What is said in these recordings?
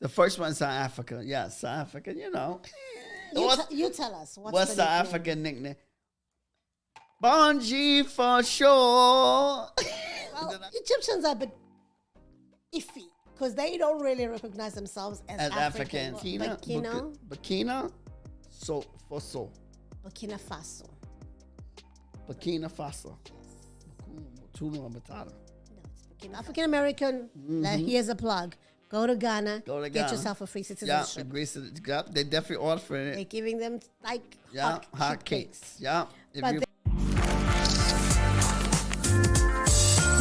The first one's South Africa. Yeah, South Africa, you know. You tell us. What's the African nickname? Bonji for sure. Well, Egyptians are a bit iffy because they don't really recognize themselves as African. Burkina Faso. Burkina Faso. Burkina Faso. No, it's Burkina. African American. Here's a plug. Go to Ghana. Get yourself a free citizenship. Yeah, they definitely offering it. They're giving them like hot cakes. Yeah.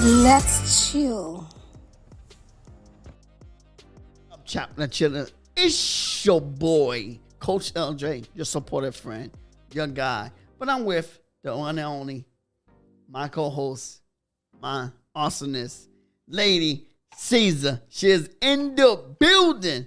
Let's chill. Chaplin chilling. It's your boy, Coach LJ, your supportive friend, your guy. But I'm with the one and only, my co-host, my awesomeness, Lady Caesar. She is in the building.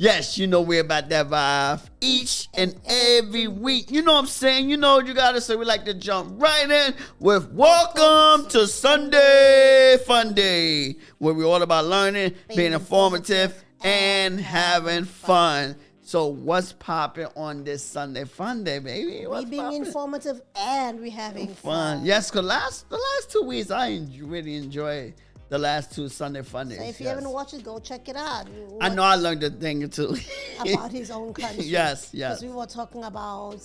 Yes, you know we're about that vibe each and every week. You know what I'm saying? You know what you gotta say. We like to jump right in with Welcome to Sunday Funday, where we're all about learning, being informative, and having fun. So what's popping on this Sunday Funday, baby? We're being informative and we're having fun. Yes, because the last 2 weeks I really enjoyed the last 2 Sunday Fundays. So if you haven't watched it, go check it out. I know I learned a thing or two. About his own country. Yes. Because we were talking about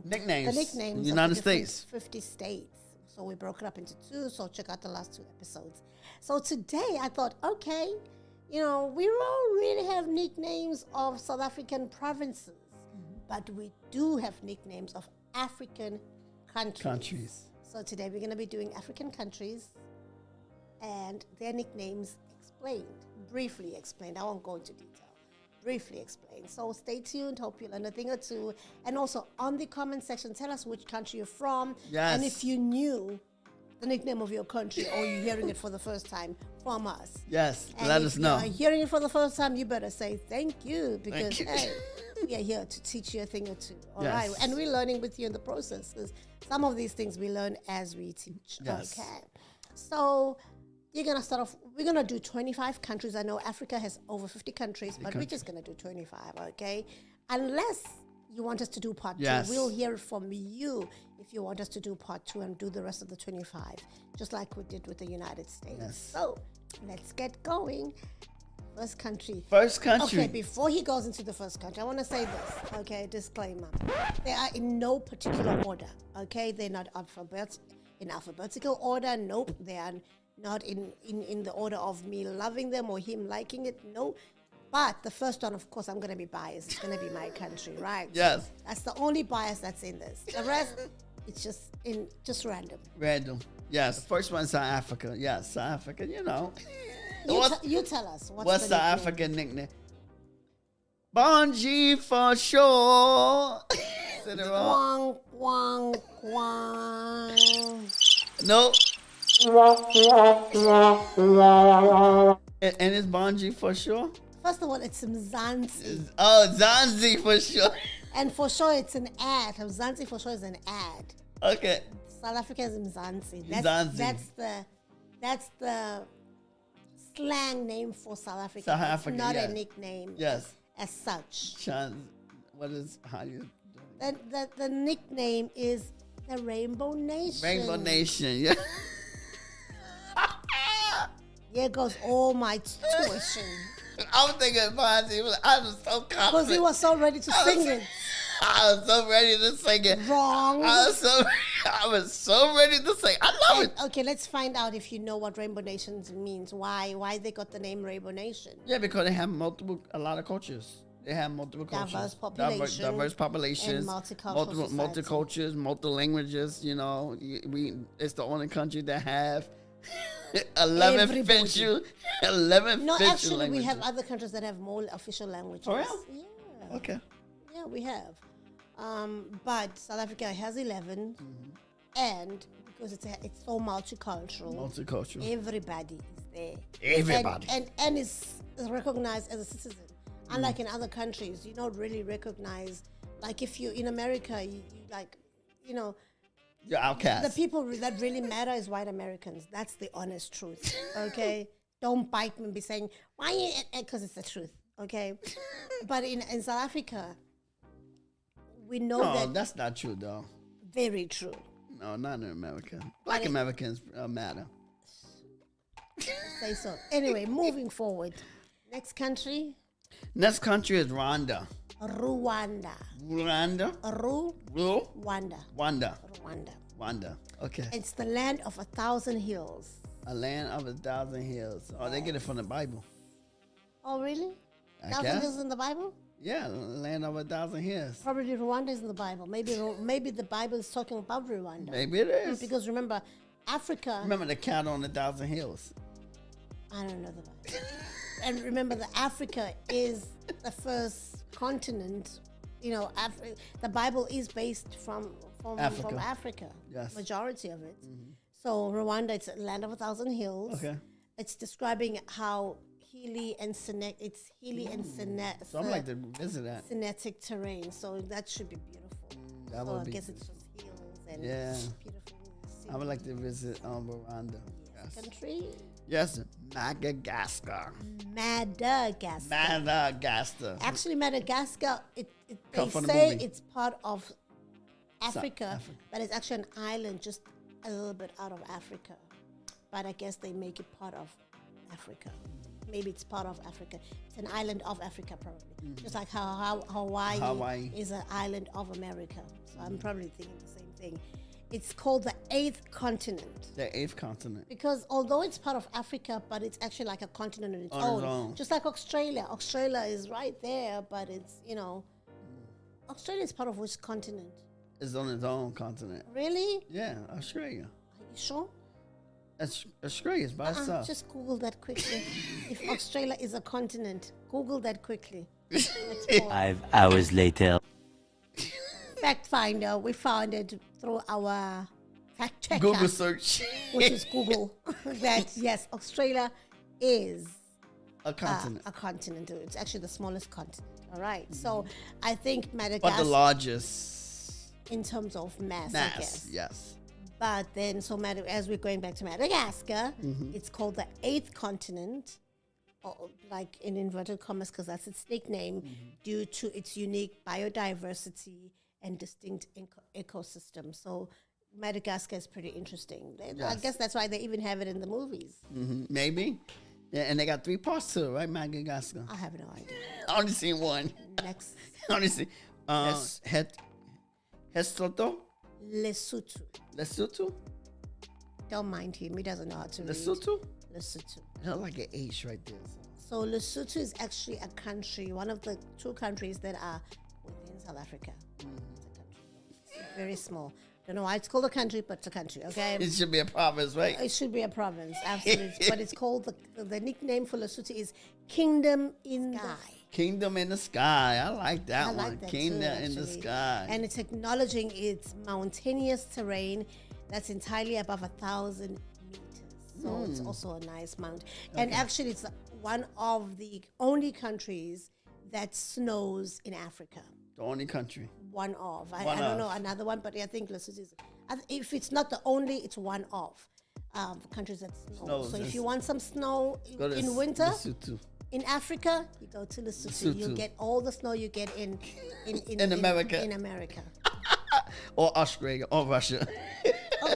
nicknames. The nicknames United of the States. 50 states. So we broke it up into 2. So check out the last 2 episodes. So today I thought, okay, you know, we don't really have nicknames of South African provinces, but we do have nicknames of African countries. So today we're going to be doing African countries and their nicknames briefly explained. I won't go into detail. Briefly explained. So stay tuned. Hope you learn a thing or two. And also on the comment section, tell us which country you're from. Yes. And if you knew the nickname of your country or you're hearing it for the first time from us. Yes, and let us know. If you're hearing it for the first time, you better say thank you because, hey, we are here to teach you a thing or two. All right, and we're learning with you in the process because some of these things we learn as we teach. Yes. Okay. So you're going to start off, we're going to do 25 countries. I know Africa has over 50 countries, but we're just going to do 25, okay? Unless you want us to do part 2, we'll hear it from you if you want us to do part 2 and do the rest of the 25, just like we did with the United States. Yes. So let's get going. First country. Okay, before he goes into the first country, I want to say this, okay, disclaimer. They are in no particular order, okay? They're not in alphabetical order. Nope. They are not in the order of me loving them or him liking it. No. But the first one, of course, I'm going to be biased. It's going to be my country, right? Yes. That's the only bias that's in this. The rest, it's just random. Random. Yes. First one's South Africa. Yes, South Africa, you know. You tell us. What's the African nickname? Bonji for sure. Is it wrong? Quang, quang. No. And it's Bonji for sure? First of all, it's Mzansi. Zanzi for sure. And for sure, it's an ad. Mzansi for sure is an ad. Okay. South Africa is Mzansi. That's the slang name for South Africa. South Africa, it's not a nickname. Yes. As such. How you doing? The nickname is the Rainbow Nation. Rainbow Nation, yeah. Here goes all my tuition. I was thinking Bonji. I was so confident. Because he was so ready to sing it. I was so ready to sing it. Wrong. I was so ready to sing. I love it. Okay, let's find out if you know what Rainbow Nation means. Why they got the name Rainbow Nation? Yeah, because they have a lot of cultures. They have multiple cultures. Diverse populations. And multicultural multicultures, multi languages. You know, it's the only country that have 11 official languages. No, actually, we have other countries that have more official languages. Oh, yeah? Yeah. Okay. Yeah, we have. But South Africa has 11, and because it's so multicultural. Everybody is there. Everybody. And is recognized as a citizen. Unlike in other countries, you don't really recognize. Like if you in America, you're outcast. The people that really matter is white Americans. That's the honest truth. Okay, don't bite me and be saying, why you, because it's the truth, okay? But in South Africa, we know No, that that's not true, though. very true. No, not in America. Black Americans matter. Say so. Anyway, moving forward. Next country, Next country is Rwanda. Rwanda. Rwanda? Rwanda. Rwanda. Rwanda. Rwanda. Okay. It's the land of 1,000 hills. A land of 1,000 hills. Oh, they get it from the Bible. Oh, really? I 1,000 guess. hills in the Bible? Yeah, land of 1,000 hills. Probably Rwanda is in the Bible. Maybe the Bible is talking about Rwanda. Maybe it is. Because remember, Africa. Remember the cattle on 1,000 hills. I don't know the Bible. And remember that Africa is the first continent. You know, the Bible is based from Africa. Yes. Majority of it. So Rwanda, it's a land of 1,000 hills. Okay. It's describing how hilly and So I'd like to visit that. Scenic terrain. So that should be beautiful. That So would I be guess it's just hills and Yeah. beautiful. I would like to visit Rwanda. Yes. Country. Yes, Madagascar. Madagascar. Madagascar. Actually, Madagascar, they Come from the say movie. it's part of Africa, Africa. but it's actually an island just a little bit out of Africa. But I guess they make it part of Africa. Maybe it's part of Africa. It's an island of Africa, probably. Just like how Hawaii is an island of America. So I'm probably thinking the same thing. It's called the 8th continent. The 8th continent. Because although it's part of Africa, but it's actually like a continent on its own. Just like Australia. Australia is right there, but it's, Australia is part of which continent? It's on its own continent. Really? Yeah, Australia. Are you sure? Australia is by itself. Just Google that quickly. If Australia is a continent, Google that quickly. 5 hours later. Fact finder, we found it through our fact checker, Google search. which is Google, that yes, Australia is A continent. a continent. It's actually the smallest continent. All right. So I think But the Madagascar, largest in terms of mass, I guess. yes. But then, so as we're going back to Madagascar, Mm-hmm. it's called the 8th continent, or like in inverted commas, because that's its nickname, due to its unique biodiversity and distinct ecosystem. So Madagascar is pretty interesting. I Yes. guess that's why they even have it in the movies. Maybe. Yeah, and they got 3 parts to it, right? Madagascar. I have no idea. I only seen one. Next, I only seen Lesotho. Lesotho. Lesotho. Don't mind him. He doesn't know how to read. Lesotho. Lesotho. It's not like an H right there. So Lesotho is actually a country, one of the 2 countries that are within South Africa. It's a country. It's very small. Don't know why it's called a country, but it's a country, okay? It should be a province, right? It should be a province, absolutely. But it's called, the nickname for Lesotho is Kingdom in the Sky. Kingdom in the sky. I like that I one. like that Kingdom too, in the actually. sky. And it's acknowledging its mountainous terrain that's entirely above 1,000 meters. So it's also a nice mount. And actually, it's one of the only countries that snows in Africa. The only country. One of. I One don't know of. another one, but I think Lesotho is. If it's not the only, it's one of countries that snow. Snows, So if yes. you want some snow Go to in winter Lesotho. in Africa, you go to Lesotho. You'll Lesotho. get all the snow you get in America. In America. Or Australia or Russia.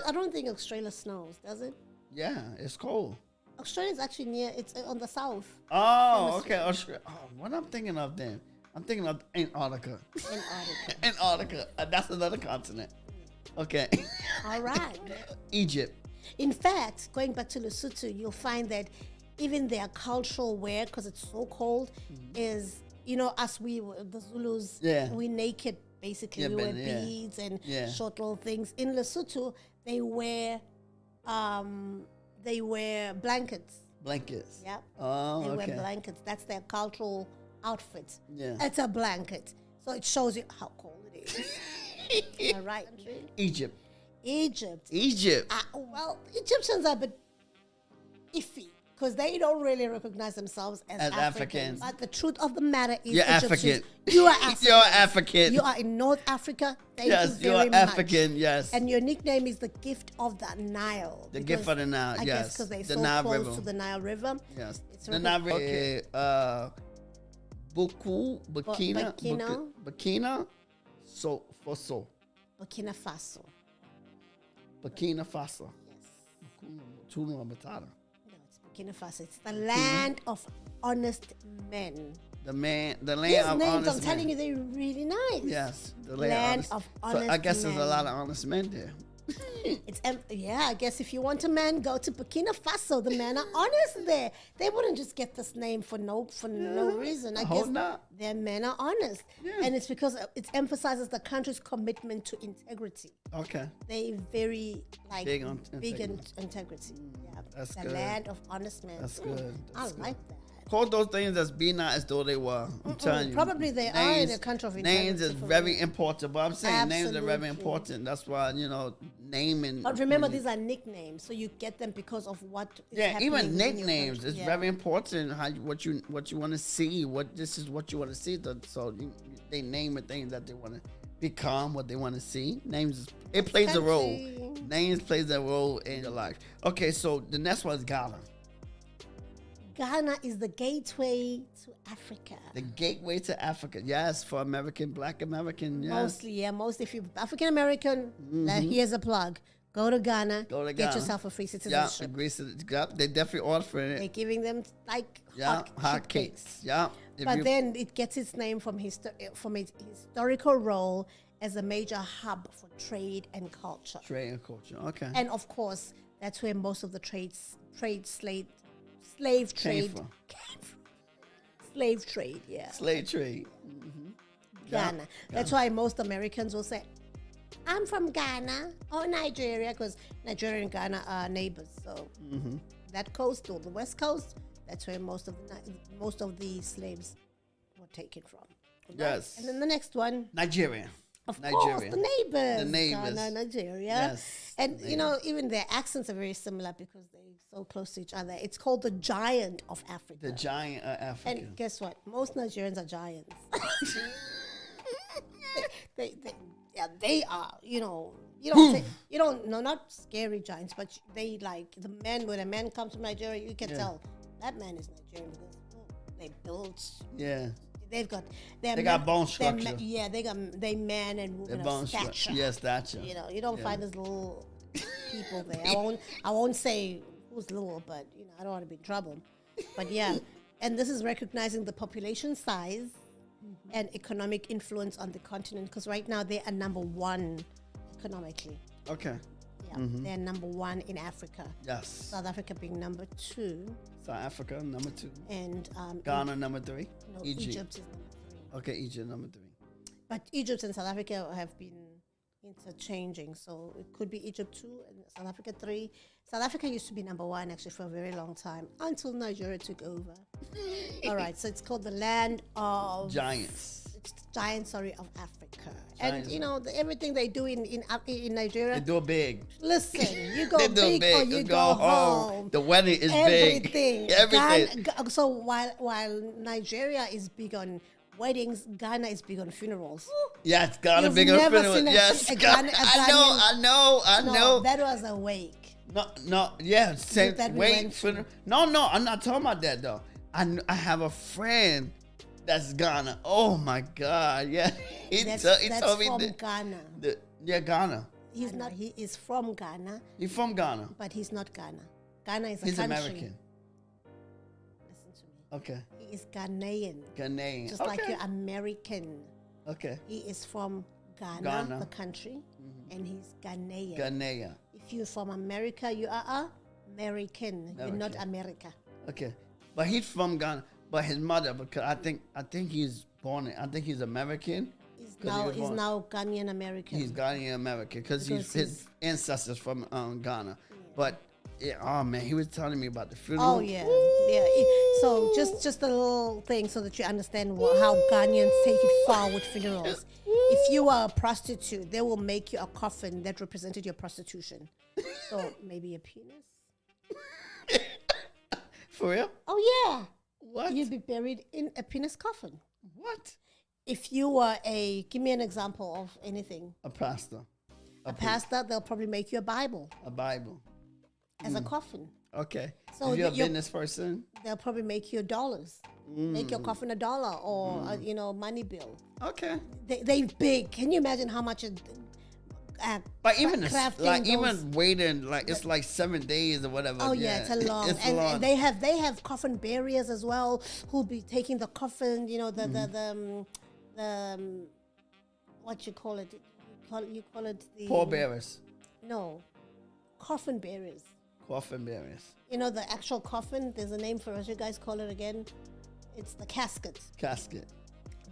I don't think Australia snows, does it? Yeah, it's cold. Australia is actually near. It's on the south. Oh, okay. Australia. Oh, what I'm thinking of then? I'm thinking of Antarctica. Antarctica. Antarctica. That's another continent. Okay. All right. Egypt. In fact, going back to Lesotho, you'll find that even their cultural wear, because it's so cold, is, us, the Zulus, Yeah. we naked, basically. Yeah, we wear but yeah. beads and Yeah. short little things. In Lesotho, they wear blankets. Blankets. Yeah. Oh, They okay. wear blankets. That's their cultural outfit. Yeah. It's a blanket. So it shows you how cold it is. All right. Egypt. Egypt. Egypt. Well, Egyptians are a bit iffy because they don't really recognize themselves as As Africans. Africans. But the truth of the matter is, You're Egyptians, African. you are African. You're African. You are in North Africa. Thank Yes, you you're very much. African, yes. And your nickname is the gift of the Nile. The gift of the Nile, I yes. guess because they're The so Nile close River. to the Nile River. Yes. It's The Nile River. okay. Okay. Burkina. Burkina? Faso. Burkina Faso. Burkina Faso. Yes. Tuna Matata. No, it's Burkina Faso. It's the land of honest men. The land These of names, honest I'm telling men. you, they're really nice. Yes, the Land of honest So I guess men. there's a lot of honest men there. Yeah, I guess if you want a man, go to Burkina Faso. The men are honest there. They wouldn't just get this name for no reason. I guess not. their men are honest. Yeah. And it's because it emphasizes the country's commitment to integrity. Okay. They very like Big on integrity. Yeah. That's the good. land of honest men. That's good. I That's good. like that. Call those things as be not as though they were. I'm telling you. Probably they are in a country of Names is integrity for very real. important, but I'm saying names are very Absolutely. important. That's why, naming. But remember, these are nicknames, so you get them because of what is Yeah, happening even within your nicknames. country. It's Yeah. very important what you want to see. This is what you want to see. So they name it things that they want to become, what they want to see. It plays a role. Country. Names plays a role in your life. Okay, so the next one is Ghana. Ghana is the gateway to Africa. The gateway to Africa. Yes, for Black American. Yes. Mostly if you're African American, here's a plug. Go to Ghana, Go to get Ghana. yourself a free Yeah, citizenship. they definitely offering They're it. giving them like Yeah, hot cakes. Yeah. If But you- then it gets its name from its historical role as a major hub for trade and culture. trade and culture. Okay. And of course, that's where most of the slave Came trade from. slave trade, yeah. Slave trade. Ghana. That's why most Americans will say, I'm from Ghana or Nigeria, because Nigeria and Ghana are neighbors. So that coast or the west coast, that's where most of the slaves were taken from. Yes. And then the next one, Nigeria. of course, Nigeria. the neighbors. The neighbors. Ghana, Nigeria. Yes, And, the even their accents are very similar because they're so close to each other. It's called the giant of Africa. The giant of Africa. And guess what? Most Nigerians are giants. they are, not scary giants, but they like when a man comes from Nigeria, you can tell that man is Nigerian because they built. Yeah. They've got They got bone structure. they man and The women bone of structure. stature. Yes, stature. You don't find those little people there. I won't say who's little, but I don't want to be in trouble. But yeah, and this is recognizing the population size and economic influence on the continent, because right now they are number one economically. Okay. Yeah, they're number one in Africa. Yes. South Africa being number 2, South Africa, number 2. and Ghana, number 3. Egypt is number 3. Okay, Egypt, number 3. But Egypt and South Africa have been interchanging, so it could be Egypt 2 and South Africa 3. South Africa used to be number 1 actually for a very long time until Nigeria took over. All right, so it's called the land of Giants. It's the giants, of Africa. Giants. And everything they do in Nigeria. They do it big. Listen, you go They do big or you go home. The wedding is Everything. big. Everything. So while Nigeria is big on weddings, Ghana is big on funerals. Yes, Ghana You've big on never funeral. seen Yes, a Ghana. I No, know. that was a wake. No, yeah. Same, That we wait, went funeral. No, I'm not talking about that though. I have a friend that's Ghana. Oh my God, yeah. He That's told me from that. Ghana. Ghana. He's not. He is from Ghana, He's from Ghana. but he's not Ghana. Ghana is a He's country. American. Listen to me. Okay. He is Ghanaian, Ghanaian. just okay. like you're American. Okay. He is from Ghana, Ghana. the country, and he's Ghanaian. Ghanaian. If you're from America, you are American. You're not America. Okay. But he's from Ghana. But his mother, because I think he's born. I think he's American. He's 'Cause he was born- now Ghanaian American. He's Ghanaian American because Because his ancestors from Ghana. But yeah, oh man, he was telling me about the funeral. Oh yeah, yeah. So just a little thing so that you understand how Ghanaians take it far with funerals. If you are a prostitute, they will make you a coffin that represented your prostitution. So maybe a penis. For real? Oh, yeah. What? You'd be buried in a penis coffin. What? If you were give me an example of anything. A pastor. A pastor, they'll probably make you a Bible A Bible. as a coffin. Okay. So So if you're a you're- business person. They'll probably make you $1. Make your coffin $1 or money bill. Okay. They big. Can you imagine how much? But even crafting like those- even waiting like it's like 7 days or whatever. Oh yeah, it's a long. It's and, long. and they have coffin buriers as well who'll be taking the coffin. You know the what you call it? You call it the Pallbearers. No, coffin bearers. Coffin bearers. You know the actual coffin. There's a name for it. You guys call it again. It's the casket. Casket.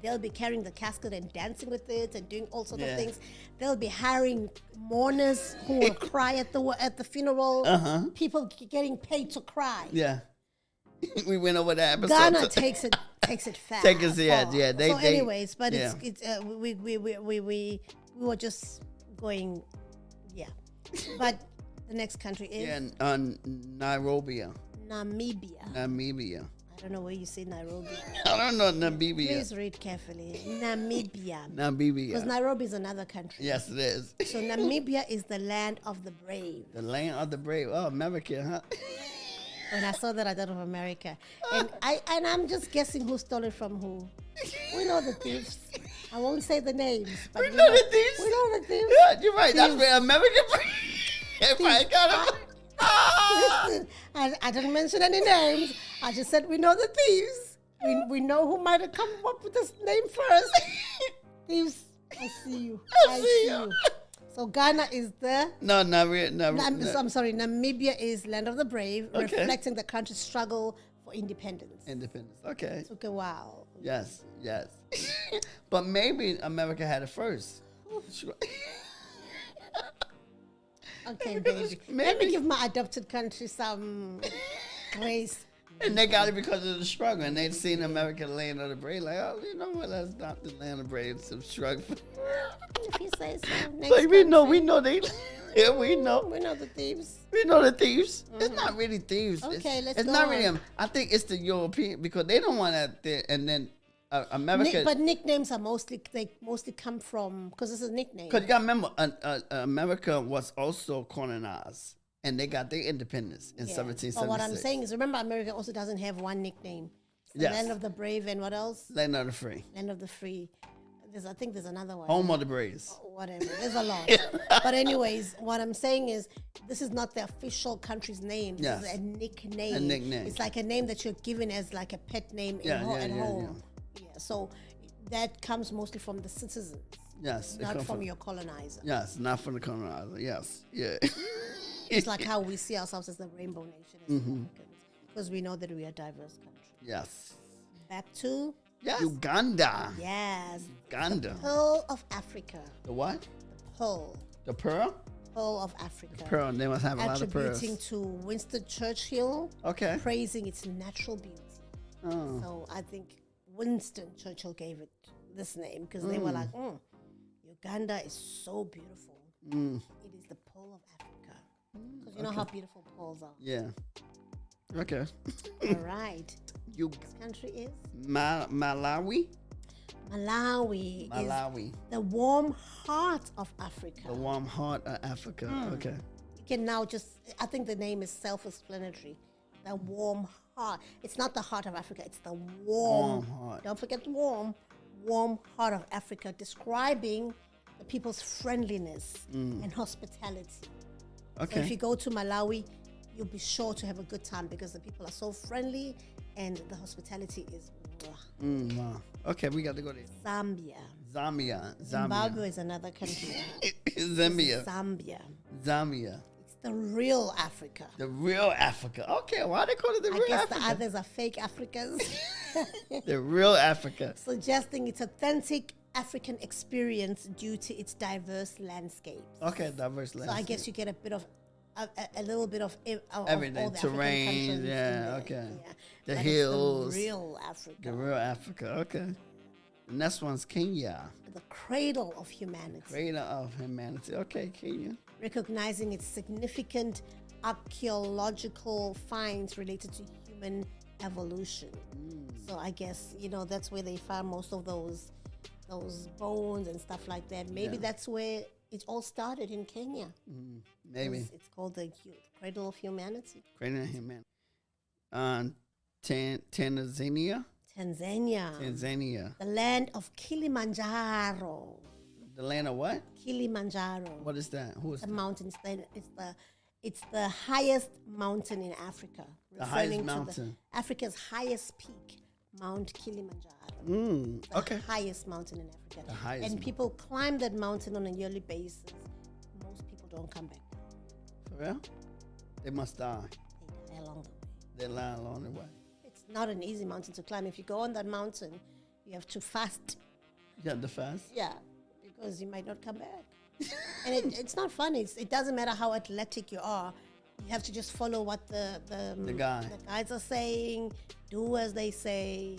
They'll be carrying the casket and dancing with it and doing all sorts of Yeah. things. They'll be hiring mourners who will cry at the funeral. People getting paid to cry. Yeah. We went over that episode. Ghana takes it fast. Take us, yeah, far. yeah, they- so, they- anyways, but yeah. it's we were just going, yeah. But the next country is Yeah, Nairobi. Namibia. Namibia. I don't know where you say Nairobi. I don't know Namibia. Please read carefully. Namibia. Because Namibia. Nairobi is another country. Yes, it is. So Namibia is the land of the brave. The land of the brave. Oh, America, huh? When I saw that, I thought of America, and I'm just guessing who stole it from who. We know the thieves. I won't say the names, but We know the thieves. We know the thieves. Yeah, you're right. That's Thieves. where America. Everybody got it. Ah! Listen, I didn't mention any names. I just said we know the thieves. We know who might have come up with this name first. Thieves, I see you. I see you. So Ghana is the. No, not really. No, I'm sorry. Namibia is land of the brave, Okay. reflecting the country's struggle for independence. Independence. Okay. Took a while. Yes, yes. But maybe America had it first. Okay, baby. Let me Maybe. give my adopted country some grace. And they got it because of the struggle. And they'd seen America land of the brave. Like, oh, you know what? Let's adopt the land of the brave. Some struggle. If you say so. Next Like, we know country. they. Yeah, we know. We know the thieves. We know the thieves. It's not really thieves. Okay, it's, let's It's go not on. really them. I think it's the European because they don't want that. And then America. But nicknames are mostly come from because it's a nickname. Because you got to remember, America was also colonized. And they got their independence in Yeah. 1776. But what I'm saying is, remember, America also doesn't have one nickname. It's the Yes. land of the brave and what else? Land of the free. Land of the free. I think there's another one. Home of the braves. Whatever. There's a lot. But anyways, what I'm saying is this is not the official country's name. This Yes. is a nickname. A nickname. It's like a name that you're given as like a pet name Yeah, at yeah, home. Yeah. So that comes mostly from the citizens, Yes. it not come from your colonizer. Yes, not from the colonizer. Yes. Yeah. It's like how we see ourselves as the rainbow nation as Mm-hmm. Americans, because we know that we are a diverse country. Yes. Back to Yes. Uganda. yes, Uganda. Pearl of Africa. The what? Pearl. The pearl? Pearl of Africa. Pearl. They must have a lot of pearls. Attributing to Winston Churchill, Okay. praising its natural beauty. Oh. So I think Winston Churchill gave it this name because they were like, Uganda is so beautiful. It is the Pearl of Africa. Because you know how beautiful pearls are. Yeah. Okay. All right. You This country is Malawi? Malawi. Is Malawi. the warm heart of Africa. The warm heart of Africa. Okay. You can now I think the name is self-explanatory. The warm heart. It's not the heart of Africa, it's the warm heart. Don't forget warm heart of Africa, describing the people's friendliness and hospitality. Okay. So if you go to Malawi, you'll be sure to have a good time because the people are so friendly and the hospitality is mwah. Wow. Okay, we got to go there. Zambia. Zambia. Zimbabwe is another country. Zambia. Zambia. Zambia. It's the real Africa. The real Africa. Okay, why they call it the I real guess Africa? the others are fake Africans. The real Africa. Suggesting it's authentic African experience due to its diverse landscapes. Okay, diverse So I landscape. guess you get a bit of a little bit of Everything, all the terrain, African countries yeah, in there. okay. Yeah. The But hills. it's the real Africa, The real Africa. Okay. The next one's Kenya. the cradle of humanity, Creator of humanity. Okay, Kenya. recognizing its significant archaeological finds related to human evolution. So I guess, that's where they found most of those bones and stuff like that. Maybe that's where it all started in Kenya. Maybe. It's called the cradle of humanity. Cradle of humanity. Tanzania. Tanzania. The land of Kilimanjaro. The land of what? Kilimanjaro. What is that? Who is the that? mountains? It's the highest mountain in Africa. The highest mountain. Africa's highest peak, Mount Kilimanjaro. Okay. The highest mountain in Africa. The highest and mountain. people climb that mountain on a yearly basis. Most people don't come back down. For real? They must die. They die along the way. They lie along the way. It's not an easy mountain to climb. If you go on that mountain, you have to fast. You have to fast? Yeah, because you might not come back. And it's not fun. It doesn't matter how athletic you are. You have to just follow what the guides are saying, do as they say.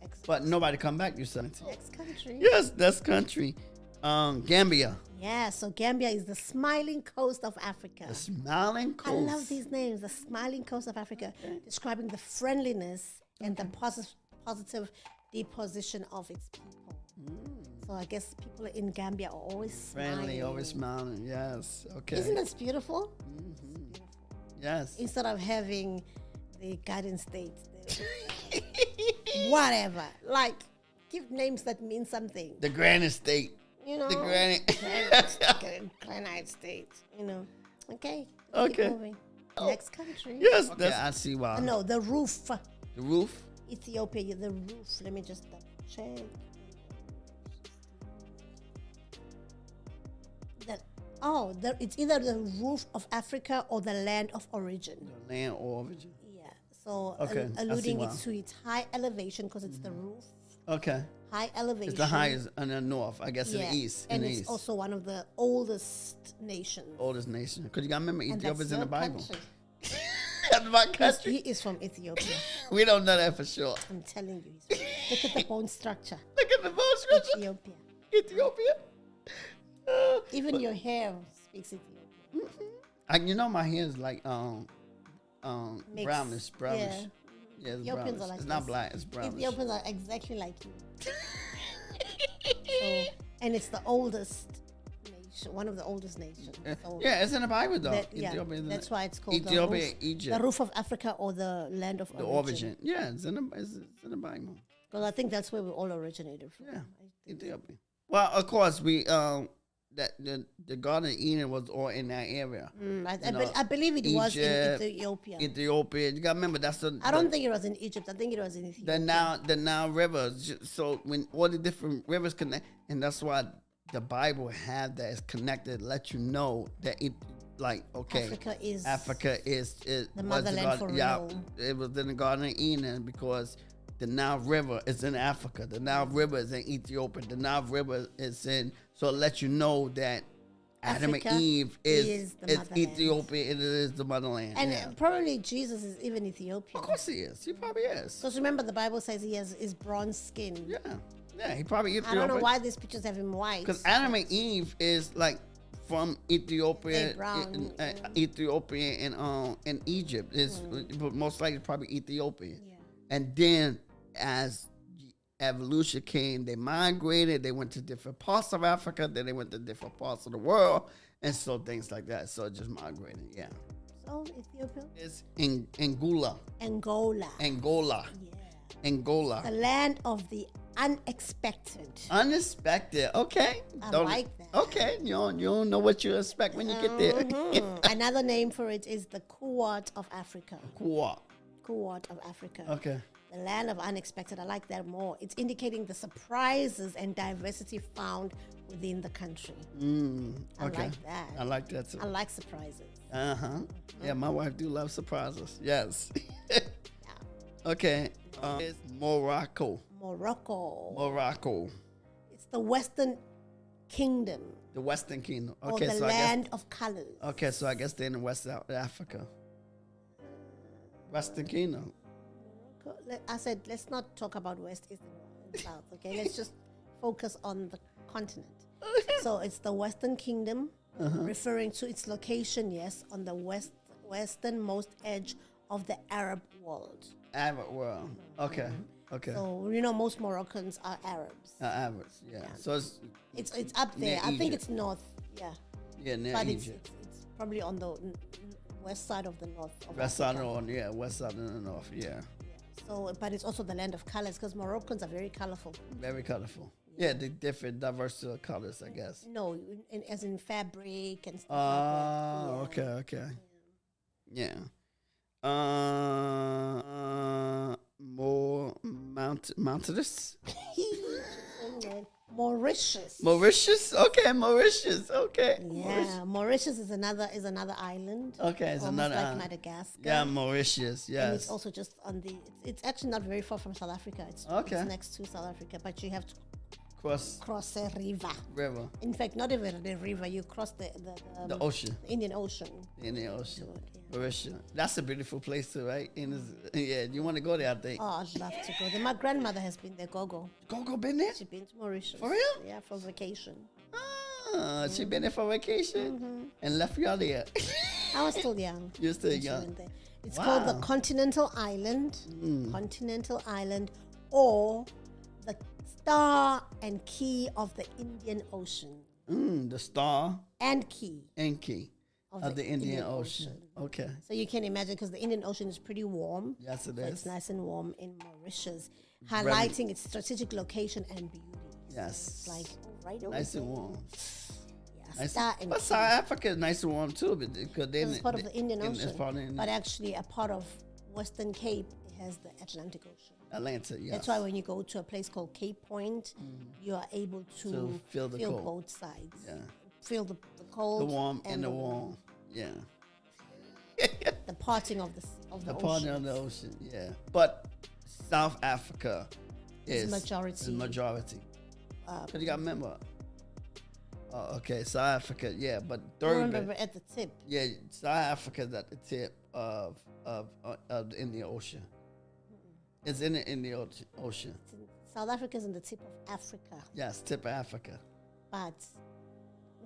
And But nobody come back, you said. Next country. Yes, that's country. Gambia. Yeah, so Gambia is the smiling coast of Africa. The smiling coast. I love these names, the smiling coast of Africa, describing the friendliness and the positive disposition of its people. So I guess people in Gambia are always Friendly, smiling. always smiling. Yes. Okay. Isn't this beautiful? Yes. Instead of having the Garden State, whatever. Like, give names that mean something. The Granite State. The Granite State. Okay. Okay. Keep moving. Next country. Yes. Okay, I see why. No, the roof. The roof? Ethiopia, the roof. Let me just double check. It's either the roof of Africa or the land of origin. The land of origin. Yeah. So Okay, I see alluding why. it to its high elevation because it's the roof. Okay. High elevation. It's the highest in the north, I guess, in the east. And in the it's east. also one of the oldest nations. Oldest nation. Because you got to remember, And Ethiopia's that's in the your Bible. country. That's my He country. is from Ethiopia. We don't know that for sure. I'm telling you. Look at the bone structure. Look at the bone structure. Ethiopia. Ethiopia. Even your hair speaks Ethiopian. My hair is like Mixed. brownish. Yeah. Yeah, it's Ethiopians brownish. are like It's not this. black, it's brownish. Ethiopians are exactly like you. And it's the oldest nation, one of the oldest nations. So Yeah, it's in the Bible though. Ethiopia, that's why it's called Ethiopia, Egypt. the roof of Africa or the land of The origin. Yeah, it's in the Bible. Because I think that's where we all originated from. Yeah, Ethiopia. Well, of course, we that the Garden of Eden was all in that area. I believe it was in Egypt, Ethiopia. Ethiopia. You got to remember that's the. I don't think it was in Egypt. I think it was in Ethiopia. The Nile River. So when all the different rivers connect, and that's why the Bible had that is connected. Let you know that Africa is the motherland for real. It was in the Garden of Eden because the Nile River is in Africa. The Nile River is in Ethiopia. The Nile River is in. So it lets you know that Adam Africa and Eve is motherland. Ethiopia. It is the motherland. And probably Jesus is even Ethiopian. Of course he is. He probably is. Because remember, the Bible says he has his bronze skin. Yeah, he probably Ethiopian. I don't know why these pictures have him white. Because Adam and Eve is like from Ethiopia, brown, Ethiopia and Egypt is but most likely probably Ethiopia. Yeah. And then as evolution came, they migrated. They went to different parts of Africa. Then they went to different parts of the world, and so things like that. So it just migrated. Yeah. So Ethiopia. It's Angola. Yeah. Angola. The land of the unexpected. Unexpected. Okay. I like that. Okay. You don't know what you expect when you get there. Another name for it is the Quad of Africa. Quad of Africa. Okay. The land of unexpected. I like that more. It's indicating the surprises and diversity found within the country. I like that. I like that too. I like surprises. Yeah, my wife do love surprises. Yes. Yeah. Okay. It's Morocco. It's the Western Kingdom. The Western Kingdom. Or Okay, the so land of colors. Okay, so I guess they're in West Africa. Western Kingdom. I said, let's not talk about West, East, and South. Okay, let's just focus on the continent. So it's the Western Kingdom, referring to its location, yes, on the westernmost edge of the Arab world. Arab world. Okay. Okay. So most Moroccans are Arabs. Arabs. Yeah. So It's up there. near I think Egypt. it's north. Yeah, Yeah, near but Egypt. it's probably on the west side of the north. Of West side Africa. on, yeah, west side and the north, yeah. So, but it's also the land of colors because Moroccans are very colorful. Very colorful. Yeah, the different diverse colors, I guess. No, as in fabric and stuff Oh, like that. okay. Yeah. More mountainous. Yeah. Mauritius. Mauritius? Okay, Mauritius. Okay. Yeah, Mauritius is another island. Okay, it's almost another like island. Madagascar. Yeah, Mauritius, And yes. it's also just on the. It's actually not very far from South Africa. It's next to South Africa, but you have to cross a river. River. In fact, not even the river. You cross the Ocean. the Indian Ocean. The Indian Ocean. To it, yeah. Mauritius. That's a beautiful place too, right? Yeah, you want to go there, I think. Oh, I'd love to go there. My grandmother has been there. Gogo. Gogo been there? She's been to Mauritius. For real? Yeah, for vacation. She been there for vacation and left y'all there. I was still young. You're still when she young. went there. It's called the Wow. Continental Island. Continental Island, or the star and key of the Indian Ocean. The star And key and key of the Indian Ocean. Okay. So you can imagine, because the Indian Ocean is pretty warm. Yes, it So it's is. nice and warm in Mauritius, highlighting its strategic location and beauty. Yes. It's like right over Nice there. and warm. Yeah, Nice. star and But key. South Africa is nice and warm too, because they It's part of the Indian Ocean. It's part of the But actually, a part of Western Cape has the Atlantic Ocean. Atlanta. Yes. That's why when you go to a place called Cape Point, you are able to feel the cold. both sides. Yeah. Feel the cold, The warm and the warm. Yeah. the parting of the The ocean. part of the ocean. Yeah. But South Africa is majority. majority. Because you got to remember. Oh, okay. South Africa. Yeah. But Remember Durban. at the tip. Yeah. South Africa is at the tip of the Indian Ocean. It's in the Indian Ocean. South Africa is in the tip of Africa, Yes. Tip of Africa. but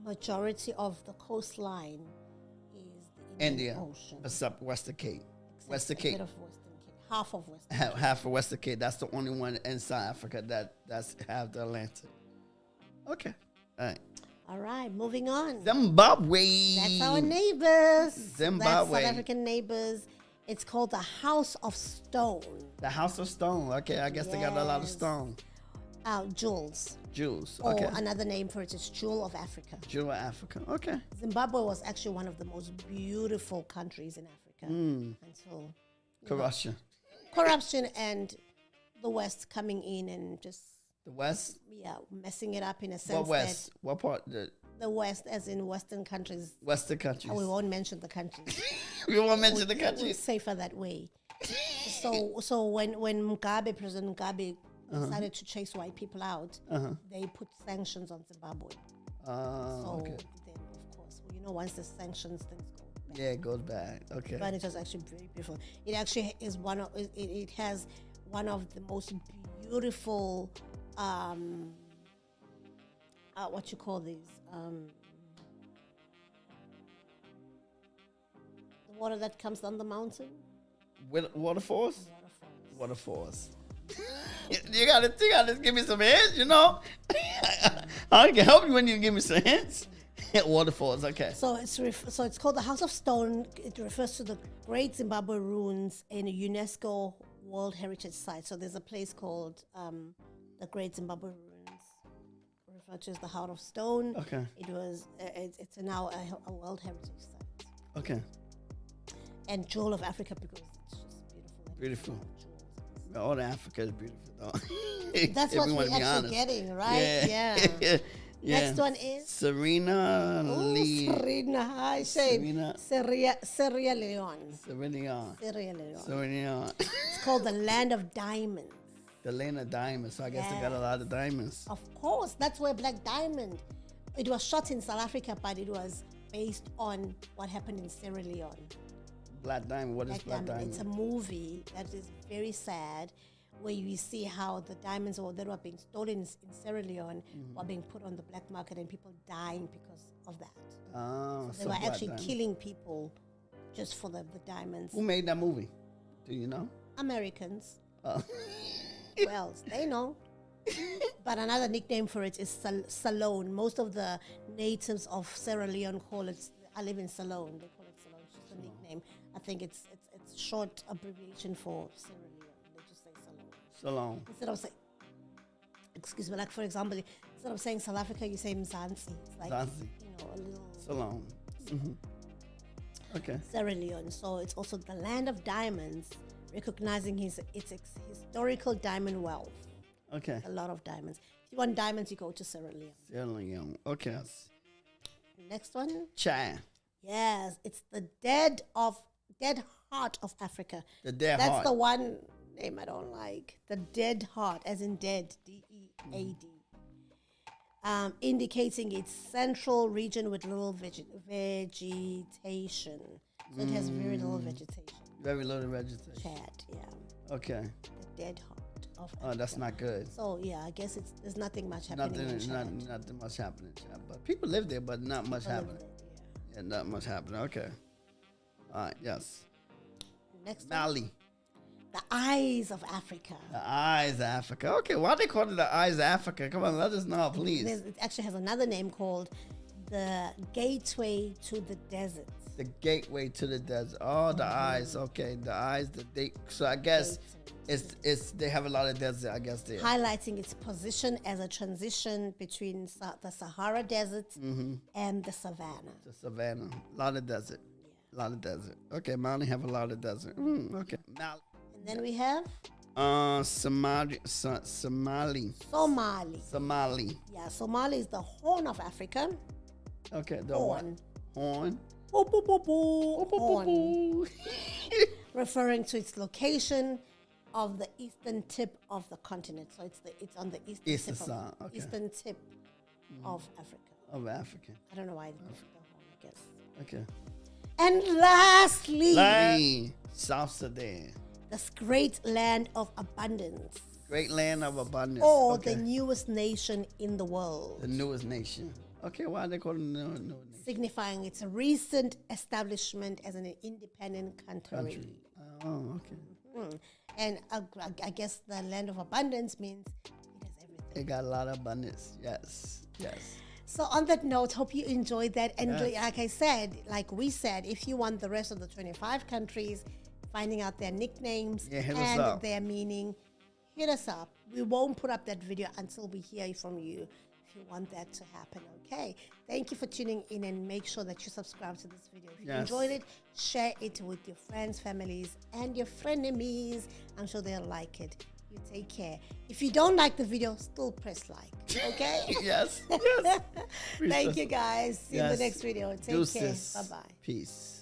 majority of the coastline is the Indian India. Ocean. Except Western Cape. Except Western a Cape. bit of Western Cape. Half of Western Cape. Half of Western Cape. That's the only one in South Africa that's have the Atlantic. Okay. All right. All right, moving on. Zimbabwe. That's our neighbors. Zimbabwe. That's South African neighbors. It's called the House of Stone. The House of Stone. Okay, I guess they got a lot of Yes. stone. Jewels. Jewels. Or Okay. another name for it is Jewel of Africa. Jewel of Africa. Okay. Zimbabwe was actually one of the most beautiful countries in Africa until Corruption. corruption and the West coming in and just The West. messing it up in a sense. What West? What part? The The West, as in Western countries. Western countries. We won't mention the countries. We won't mention the It's countries. safer that way. So when President Mugabe decided to chase white people out, they put sanctions on Zimbabwe. So Okay. then, of course, once the sanctions, things go back. Yeah, it goes back. Okay. But it was actually very beautiful. It actually is it has one of the most beautiful, what you call these, the water that comes down the mountain. Waterfalls. Waterfalls. Waterfalls. you gotta give me some hints, I can help you when you give me some hints. Waterfalls, okay. So it's called the House of Stone. It refers to the Great Zimbabwe Ruins in a UNESCO World Heritage Site. So there's a place called the Great Zimbabwe Ruins, referred to as the House of Stone. Okay. It was it's now a World Heritage Site. Okay. And Jewel of Africa, because it's just beautiful. Beautiful. All Africa is beautiful, though. That's If what we we're wanna be actually honest. getting, right? Yeah. Yeah. Next one is Serena Lee. Serena. Hi, Shane. Sierra Leone. Serena. Sierra Leone. Serena. It's called the Land of Diamonds. The land of diamonds. So I guess they got a lot of diamonds. Of course, that's where Black Diamond. It was shot in South Africa, but it was based on what happened in Sierra Leone. Black diamond. What is black diamond? It's a movie that is very sad, where you see how the diamonds that were being stolen in Sierra Leone were being put on the black market and people dying because of that. Oh, They were black actually diamond. killing people just for the diamonds. Who made that movie? Do you know? Americans. Oh. Well, they know. But another nickname for it is Salone. Most of the natives of Sierra Leone call it. I live in Salone. They call it Salone. It's just a nickname. I think it's short abbreviation for Sierra Leone. They just say Salone. Salone. Instead of saying, excuse me, like for example, instead of saying South Africa, you say Mzansi. It's like Mzansi. a little Salone. Mm-hmm. Okay. Sierra Leone. So it's also the land of diamonds, recognizing its historical diamond wealth. Okay. A lot of diamonds. If you want diamonds, you go to Sierra Leone. Sierra Leone. Okay. Next one. Chad. Yes, it's the dead heart of Africa. The dead That's heart. the one name I don't like. The dead heart, as in dead, D-E-A-D. Indicating its central region with little vegetation. So it has very little vegetation. Very little vegetation. Chad, yeah. Okay. The dead heart of Africa. Oh, that's not good. So yeah, I guess there's nothing much happening in Chad. Nothing much happening. But people live there, but not much happening. Yeah. Yeah, not much happening. Okay. All right. Yes. Next one. Mali. The eyes of Africa. The eyes of Africa. Okay. Why they call it the eyes of Africa? Come on, let us know, please. It actually has another name called the gateway to the desert. The gateway to the desert. Oh, the eyes. Okay, the eyes. So I guess it's they have a lot of desert. I guess there. Highlighting its position as a transition between the Sahara Desert and the savannah. The savannah. A lot of desert. A lot of desert. Okay, Mali have a lot of desert. Okay. Mali. And then we have Somali. Somali. Somali. Yeah, Somali is the Horn of Africa. Okay, the Horn. Horn. Horn. Referring to its location of the eastern tip of the continent. So it's on the eastern tip of Africa. Of Africa. I don't know why it's the horn, I guess. Okay. And lastly, South Sudan. this great land of abundance. Great land of abundance. Or the newest nation in the world. The newest nation. Okay, why they call it the newest nation? Signifying its recent establishment as an independent country. Oh, okay. And I guess the land of abundance means it has everything. It got a lot of abundance. Yes. Yes. So on that note, hope you enjoyed that. And like I said, like we said, if you want the rest of the 25 countries, finding out their nicknames and their meaning, hit us up. We won't put up that video until we hear from you. If you want that to happen, okay? Thank you for tuning in, and make sure that you subscribe to this video. If you enjoyed it, share it with your friends, families, and your frenemies. I'm sure they'll like it. You take care. If you don't like the video, still press like, okay? Yes. Thank you, guys. See you in the next video. Take care. Bye-bye. Peace.